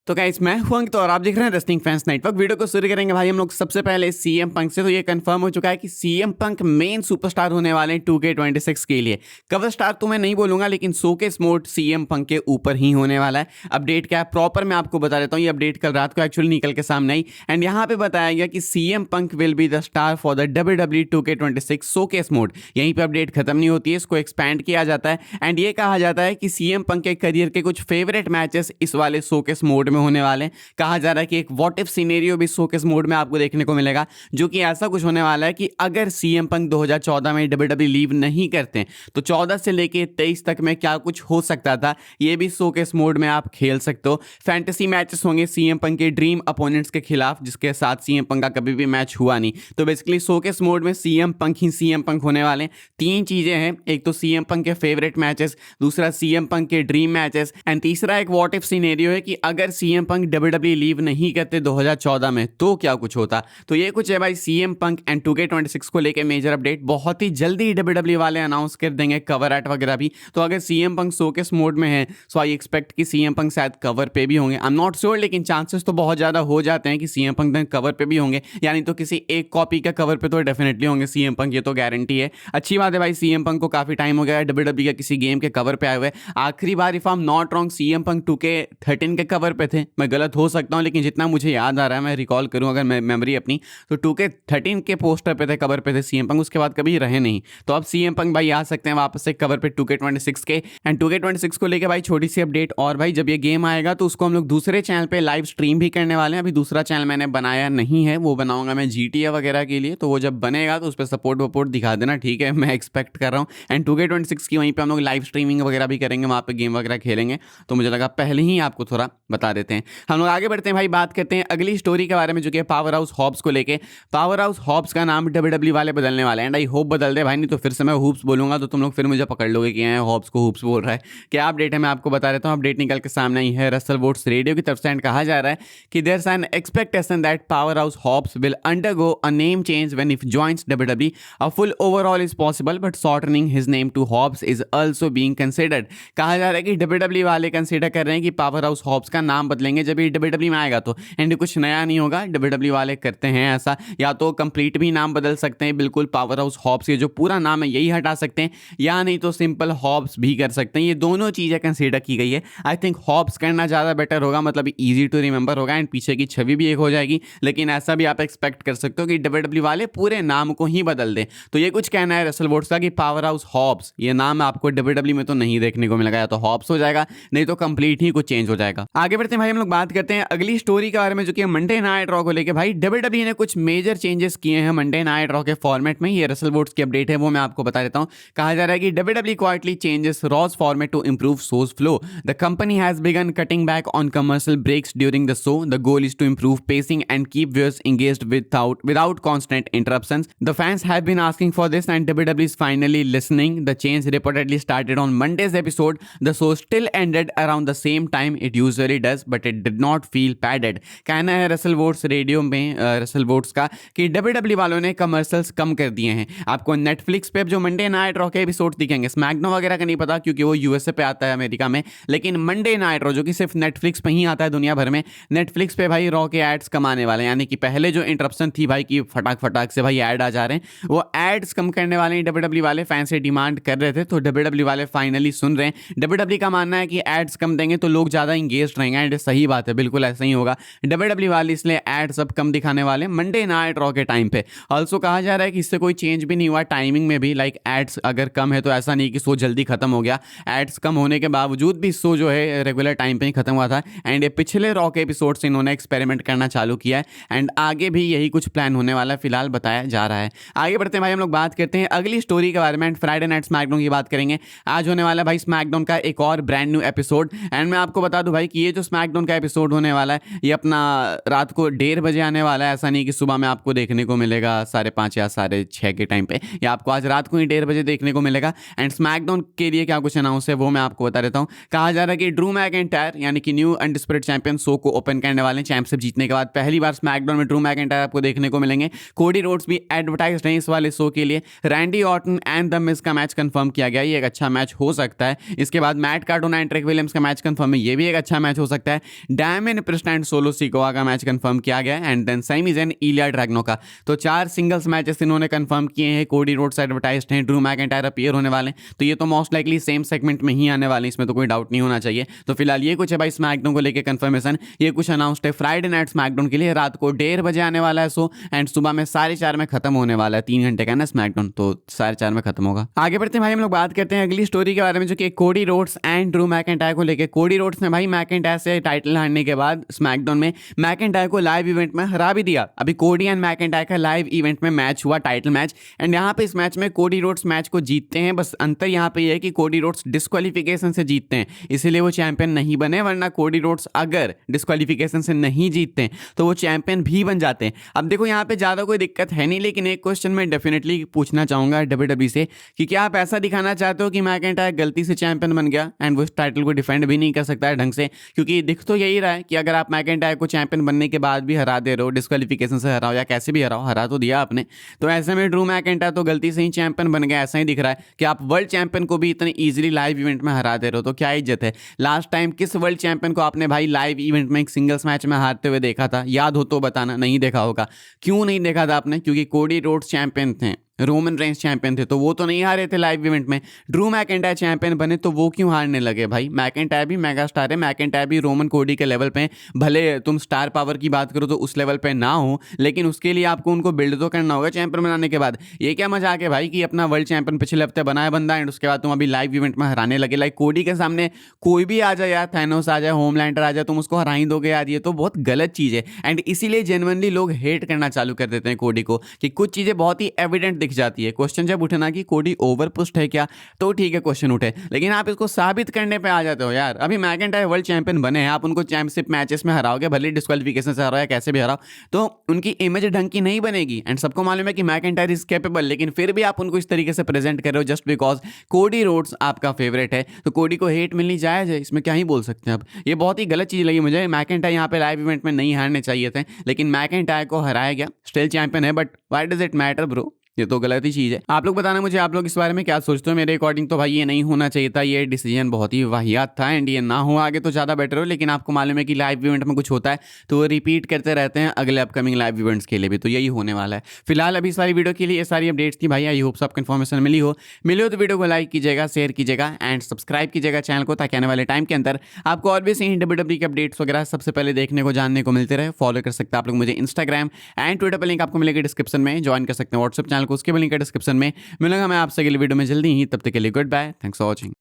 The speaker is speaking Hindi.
तो गाइस मैं हूं अंकित और आप देख रहे हैं रेसलिंग फैंस नेटवर्क। वीडियो को शुरू करेंगे भाई हम लोग सबसे पहले सीएम पंक से। तो ये कंफर्म हो चुका है कि सीएम पंक मेन सुपरस्टार होने वाले हैं 2K26 के लिए। कवर स्टार तो मैं नहीं बोलूंगा, लेकिन शोकेस मोड सीएम पंक के ऊपर ही होने वाला है। अपडेट क्या है प्रॉपर मैं आपको बता देता हूँ। ये अपडेट कल रात को एक्चुअली निकल के सामने आई एंड यहाँ पे बताया गया कि CM Punk will be the star for the WWE 2K26 showcase mode. यहीं पे अपडेट खत्म नहीं होती है, इसको एक्सपैंड किया जाता है एंड ये कहा जाता है कि सीएम पंक के करियर के कुछ फेवरेट मैचेस इस वाले शोकेस मोड में होने वाले हैं। कहा जा रहा है कि एक व्हाट इफ सिनेरियो भी शोकेस मोड में आपको देखने को मिलेगा, जो कि ऐसा कुछ होने वाला है कि अगर सीएम पंक 2014 में WWE लीव नहीं करते तो 14 से लेके 23 तक में क्या कुछ हो सकता था, ये भी शोकेस मोड में आप खेल सकते हो। फैंटेसी मैचेस होंगे सीएम पंक के ड्रीम अपोनेंट्स के खिलाफ, जिसके साथ सीएम पंक का कभी भी मैच हुआ नहीं। तो बेसिकली शोकेस मोड में सीएम पंक ही सीएम पंक होने वाले हैं। तीन चीजें हैं, एक तो सीएम पंक के फेवरेट मैचेस, दूसरा सीएम पंक के ड्रीम मैचेस एंड तीसरा एक व्हाट इफ सिनेरियो है कि अगर सीएम पंक WWE लीव नहीं करते 2014 में तो क्या कुछ होता। तो ये कुछ है भाई सीएम पंक एंड 2K26 को लेके मेजर अपडेट। बहुत ही जल्दी WWE वाले अनाउंस कर देंगे कवर आर्ट वगैरह भी। तो अगर सीएम पंक शोकेस मोड में है सो आई एक्सपेक्ट कि सीएम पंक शायद कवर पे भी होंगे। आई एम नॉट श्योर, लेकिन चांसेस तो बहुत ज्यादा हो जाते हैं कि सीएम पंक कवर पे भी होंगे, यानी तो किसी एक कॉपी का कवर पे तो डेफिनेटली होंगे सीएम पंक, ये तो गारंटी है। अच्छी बात है भाई, सीएम पंक को काफी टाइम हो गया WWE का किसी गेम के कवर पे आए हुए। आखिरी बार if I am not wrong CM Punk 2K13 के कवर पे थे। मैं गलत हो सकता हूं, लेकिन जितना मुझे याद आ रहा है, मैं रिकॉल करूं अगर मैं मेमोरी अपनी, तो 2K13 के पोस्टर पे थे, कवर पे थे सीएम पंक, उसके बाद कभी रहे नहीं। तो अब सीएम पंक भाई आ सकते हैं वापस से कवर पे 2K26 के। एंड 2K26 को लेके भाई छोटी सी अपडेट और भाई, जब ये गेम आएगा तो उसको हम लोग दूसरे चैनल पे लाइव स्ट्रीम भी करने वाले हैं। अभी दूसरा चैनल मैंने बनाया नहीं है, वो बनाऊंगा मैं GTA वगैरह के लिए। तो वो जब बनेगा तो उस पर सपोर्ट वपोर्ट दिखा देना, ठीक है, मैं एक्सपेक्ट कर रहा हूँ। एंड 2K26 की वहीं पे हम लोग लाइव स्ट्रीमिंग वगैरह भी करेंगे, वहाँ पे गेम वगैरह खेलेंगे। तो मुझे लगा पहले ही आपको थोड़ा बता देते हैं। हम लोग आगे बढ़ते हैं भाई, बात करते हैं अगली स्टोरी के बारे में, जो कि पावर हाउस हॉब्स को लेके। पावर हाउस हॉब्स का नाम WWE वाले बदलने वाले हैं एंड आई होप बदल दे भाई, नहीं तो फिर से मैं हूप्स बोलूंगा तो तुम लोग फिर मुझे पकड़ लोगे कि हॉब्स को हूप्स बोल रहा है। क्या अपडेट है मैं आपको बता देता हूँ। अपडेट निकल के सामने आई है रसल वोट्स रेडियो की तरफ से एंड कहा जा रहा है कि there is an expectation that power house Hobbs will undergo a name change when if joins WWE। A full overall is possible but shortening his name to Hobbs is also being considered. कहा जा रहा है कि WWE वाले कंसिडर कर रहे हैं कि पावर हाउस हॉब्स का नाम बदलेंगे जब ये WWE में आएगा तो। एंड कुछ नया नहीं होगा, WWE वाले करते हैं ऐसा, या तो कंप्लीट भी नाम बदल सकते हैं बिल्कुल पावर हाउस हॉब्स के जो पूरा नाम है यही हटा सकते हैं, या नहीं तो सिंपल हॉब्स भी कर सकते हैं। ये दोनों चीज़ें कंसीडर की गई है। आई थिंक हॉब्स करना ज़्यादा बेटर होगा, मतलब ईजी टू रिमेंबर होगा एंड पीछे की छवि भी एक हो जाएगी। लेकिन ऐसा भी आप एक्सपेक्ट कर सकते हो कि WWE वाले पूरे नाम को ही बदल दें। तो ये कुछ कहना है रसल वोट्स का कि पावर हाउस हॉब्स ये नाम आपको WWE में तो नहीं देखने को मिलेगा, या तो हॉब्स हो जाएगा नहीं तो कंप्लीट ही कुछ चेंज हो जाएगा। आगे बढ़ते हैं भाई, हम लोग बात करते हैं अगली स्टोरी के बारे में, जो कि मंडे नाइट रॉ को लेके। भाई WWE ने कुछ मेजर चेंजेस किए हैं मंडे नाइट रॉ के फॉर्मेट में। ये रसल वोट्स की अपडेट है, वो मैं आपको बता देता हूं। कहा जा रहा है कि WWE quietly changes Raw's format to improve show's flow. The company has begun cutting back on commercial breaks during the show. The goal is to improve pacing and keep viewers engaged without constant interruptions. The fans have been asking for this and WWE is finally listening. The change reportedly started on Monday's episode. The show still ended around the same time it usually does, but it did not feel padded. कहना है रसल वोट्स रेडियो में रसल वोट्स का कि WWE वालों ने कमर्शियल्स कम कर दिए हैं। आपको नेटफ्लिक्स पे जो मंडे नाइट रॉ के एपिसोड दिखेंगे, स्मैकडाउन वगैरह का नहीं पता क्योंकि वो यूएसए पे आता है अमेरिका में, लेकिन मंडे नाइट रॉ जो कि सिर्फ नेटफ्लिक्स पे ही आता है दुनिया भर में, नेटफ्लिक्स पे भाई रॉ के एड्स कम आने वाले हैं। यानी कि पहले जो इंटरप्शन थी भाई कि फटाक फटाक से भाई ऐड आ जा रहे हैं, वो एड्स कम करने वाले हैं। WWE वाले फैन से डिमांड कर रहे थे तो WWE वाले फाइनली सुन रहे हैं। WWE का मानना है कि एड्स कम देंगे तो लोग ज़्यादा इंगेज रहेंगे एंड सही बात है, बिल्कुल ऐसा ही होगा। WWE वाले इसलिए एड्स अब कम दिखाने वाले मंडे नाइट रॉ के टाइम पे। ऑल्सो कहा जा रहा है कि इससे कोई चेंज भी नहीं हुआ टाइमिंग में भी, लाइक एड्स अगर कम है तो ऐसा नहीं कि शो जल्दी खत्म हो गया। एड्स कम होने के बावजूद भी शो जो है रेगुलर टाइम पे ही खत्म हुआ था एंड ये पिछले रॉ के एपिसोड से इन्होंने एक्सपेरिमेंट करना चालू किया है एंड आगे भी यही कुछ प्लान होने वाला है, फिलहाल बताया जा रहा है। आगे बढ़ते हैं भाई, हम लोग बात करते हैं अगली स्टोरी के बारे में एंड फ्राइडे नाइट स्मैकडाउन की बात करेंगे। आज होने वाला है भाई स्मैकडाउन का एक और ब्रांड न्यू एपिसोड एंड मैं आपको बता दूं भाई कि ये जो स्मैकडाउन का एपिसोड होने वाला है ये अपना रात को 1:30 बजे आने वाला है। ऐसा नहीं कि सुबह में आपको देखने को मिलेगा 5:30 या 6:30 के टाइम पे, या आपको आज रात को ही 1:30 बजे देखने को मिलेगा। एंड स्मैकडाउन के लिए क्या कुछ अनाउंस है वो मैं आपको बता देता हूँ। कहा जा रहा है कि ड्रू मैकिंटायर यानी कि न्यू अनडिस्प्यूटेड चैंपियन शो को ओपन करने वाले हैं। चैंपियनशिप जीतने के बाद पहली बार स्मैकडाउन में ड्रू मैकिंटायर आपको देखने को मिलेंगे। कोडी रोड्स भी एडवर्टाइज हैं इस वाले शो के लिए। Randy Orton and the Miz का मैच कंफर्म किया गया, ये एक अच्छा मैच हो सकता है। इसके बाद Matt Cardona and trick Williams का मैच कंफर्म है, ये भी एक अच्छा मैच हो सकता है। है diamond priest and solo Sikoa का मैच कंफर्म किया गया एंड देन सेमीज एंड इलिया ड्रैगनो का। तो 4 सिंगल्स मैचेस इन्होंने कंफर्म किए हैं। कोडी रोड्स एडवर्टाइज्ड हैं, ड्रू मैकइंटायर अपीयर होने वाले हैं, तो ये तो मोस्ट लाइकली सेम सेगमेंट में ही आने वाले हैं, इसमें तो कोई डाउट नहीं होना चाहिए। तो फिलहाल ये कुछ है भाई स्मैकडाउन को लेकर कंफर्मेशन, ये कुछ अनाउंस्ड है फ्राइडे नाइट स्मैकडाउन के लिए। रात को 1:30 बजे आने वाला है शो एंड सुबह में 4:30 में खत्म होने वाला है। 3 घंटे का ना स्मैकडाउन, तो 4:30 में खत्म होगा। आगे बढ़ते हैं भाई, हम लोग बात करते हैं अगली स्टोरी के बारे में, जो कि Cody Rhodes and Drew McIntyre को लेकर। कोडी रोड्स ने भाई मैकइंटायर से टाइटल हारने के बाद स्मैकडाउन में मैकइंटायर को लाइव इवेंट में हरा भी दिया। अभी कोडी एंड मैकइंटायर का लाइव इवेंट में मैच हुआ, टाइटल मैच, एंड यहाँ पे इस मैच में कोडी रोड्स मैच को जीतते हैं। बस अंतर यहाँ पे ये है कि कोडी रोड्स डिस्क्वालिफिकेशन से जीतते हैं, इसीलिए वो चैंपियन नहीं बने, वरना कोडी रोड्स अगर डिस्क्वालिफिकेशन से नहीं जीतते हैं तो वो चैंपियन भी बन जाते हैं। अब देखो यहाँ पे ज़्यादा कोई दिक्कत है नहीं, लेकिन एक क्वेश्चन मैं डेफिनेटली पूछना चाहूँगा WWE से कि क्या आप ऐसा दिखाना चाहते हो कि मैकइंटायर गलती से चैंपियन बन गया एंड वो इस टाइटल को डिफेंड भी नहीं कर सकता है ढंग से? क्योंकि दिख तो यही रहा है कि अगर आप मैकइंटायर को चैंपियन बनने के बाद भी हरा दे रहे हो, डिस्क्वालिफिकेशन से हराओ या कैसे भी हरा तो दिया आपने, तो ऐसे में ड्रू मैकइंटायर तो गलती से ही चैंपियन बन गया। ऐसा ही दिख रहा है कि आप वर्ल्ड चैंपियन को भी इतनी ईजिली लाइव इवेंट में हरा दे रहे हो, तो क्या इज्जत है? लास्ट टाइम किस वर्ल्ड चैंपियन को आपने भाई लाइव इवेंट में एक सिंगल्स मैच में हारते हुए देखा था? याद हो तो बताना, नहीं देखा होगा। क्यों नहीं देखा था आपने? क्योंकि कोडी रोड्स चैंपियन थे, रोमन रेंस चैंपियन थे, तो वो तो नहीं हारे थे लाइव इवेंट में। ड्रू मैकइंटायर चैंपियन बने तो वो क्यों हारने लगे भाई? मैकइंटायर भी मेगा स्टार है, मैकइंटायर भी रोमन कोडी के लेवल पे, भले तुम स्टार पावर की बात करो तो उस लेवल पे ना हो, लेकिन उसके लिए आपको उनको बिल्ड तो करना होगा चैंपियन बनाने के बाद। ये क्या मजाक है भाई कि अपना वर्ल्ड चैंपियन पिछले हफ्ते बनाया बंदा एंड उसके बाद तुम अभी लाइव इवेंट में हराने लगे? लाइक कोडी के सामने कोई भी आ जाए यार, थैनोस आ जाए, होमलैंडर आ जाए, तुम उसको हरा ही दोगे यार? ये तो बहुत गलत चीज़ है एंड इसीलिए जेन्युइनली लोग हेट करना चालू कर देते हैं कोडी को, कि कुछ चीज़ें बहुत ही एविडेंट दिख जाती है। क्वेश्चन जब उठे ना कि कोडी ओवर पुश्ड है क्या, तो ठीक है क्वेश्चन उठे, लेकिन आप इसको साबित करने पे आ जाते हो यार। अभी मैकइंटायर वर्ल्ड चैंपियन बने हैं, आप उनको चैंपियनशिप मैचेस में हराओगे, भले डिस्क्वालिफिकेशन से हराओ या कैसे भी हराओ, तो उनकी इमेज ढंग की नहीं बनेगी। एंड सबको मालूम है कि मैकइंटायर इज कैपेबल, लेकिन फिर भी आप उनको इस तरीके से प्रेजेंट कर रहे हो जस्ट बिकॉज कोडी रोड्स आपका फेवरेट है। तो कोडी को हेट मिलनी जायज है, इसमें क्या ही बोल सकते हैं। अब ये बहुत ही गलत चीज़ लगी मुझे। मैकइंटायर यहाँ पे लाइव इवेंट में नहीं हारने चाहिए थे, लेकिन मैकइंटायर को हराया गया। स्टिल चैंपियन है, but why does it matter bro? ये तो गलत ही चीज़ है। आप लोग बताना मुझे, आप लोग इस बारे में क्या सोचते हो? मेरे अकॉर्डिंग तो भाई ये नहीं होना चाहिए था, ये डिसीजन बहुत ही वाहियात था एंड ये ना हो आगे तो ज़्यादा बेटर हो। लेकिन आपको मालूम है कि लाइव इवेंट में कुछ होता है तो वो रिपीट करते रहते हैं अगले अपकमिंग लाइव इवेंट्स के लिए भी, तो यही होने वाला है। फिलहाल अभी सारी वीडियो के लिए ये सारी अपडेट्स थी भाई। आई होप सबको इन्फॉर्मेशन मिली हो तो वीडियो को लाइक कीजिएगा, शेयर कीजिएगा एंड सब्सक्राइब कीजिएगा चैनल को, ताकि आने वाले टाइम के अंदर आपको और भी सही WWE के अपडेट्स वगैरह सबसे पहले देखने को, जानने को मिलते रहे। फॉलो कर सकते हैं आप लोग मुझे इंस्टाग्राम एंड ट्विटर पर, लिंक आपको मिलेगा डिस्क्रिप्शन में। ज्वाइन कर सकते हैं व्हाट्सएप चैनल को, उसके भी लिंक है डिस्क्रिप्शन में। मिलूंगा मैं आपसे अगली वीडियो में जल्दी ही, तब तक के लिए good bye, thanks for watching.